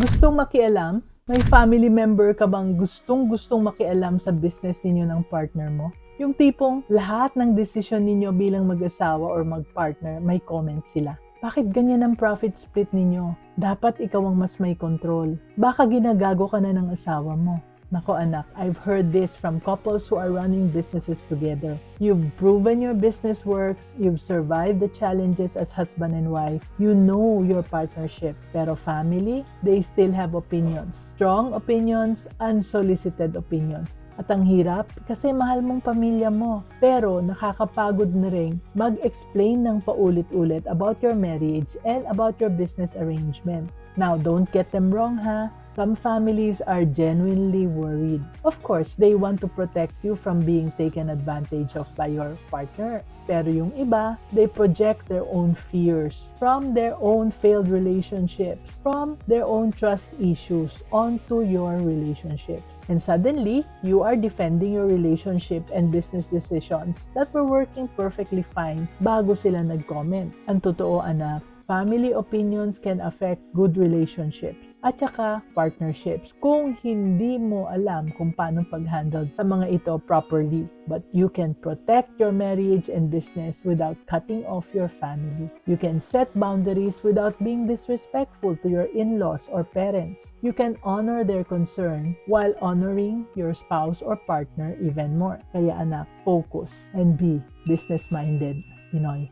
Gustong makialam? May family member ka bang gustong-gustong makialam sa business ninyo ng partner mo? Yung tipong lahat ng desisyon ninyo bilang mag-asawa or mag-partner, may comment sila. Bakit ganyan ang profit split ninyo? Dapat ikaw ang mas may control. Baka ginagago ka na ng asawa mo. Nako anak, I've heard this from couples who are running businesses together. You've proven your business works, you've survived the challenges as husband and wife, you know your partnership. Pero family, they still have opinions. Strong opinions, unsolicited opinions. At ang hirap kasi mahal mong pamilya mo. Pero nakakapagod na rin mag-explain ng paulit-ulit about your marriage and about your business arrangement. Now, don't get them wrong ha. Some families are genuinely worried. Of course, they want to protect you from being taken advantage of by your partner. Pero yung iba, they project their own fears from their own failed relationships, from their own trust issues onto your relationship. And suddenly, you are defending your relationship and business decisions that were working perfectly fine bago sila nag-comment. Ang totoo anak, family opinions can affect good relationships at saka partnerships kung hindi mo alam kung paano pag-handle sa mga ito properly. But you can protect your marriage and business without cutting off your family. You can set boundaries without being disrespectful to your in-laws or parents. You can honor their concern while honoring your spouse or partner even more. Kaya anak, focus and be business-minded, Pinoy.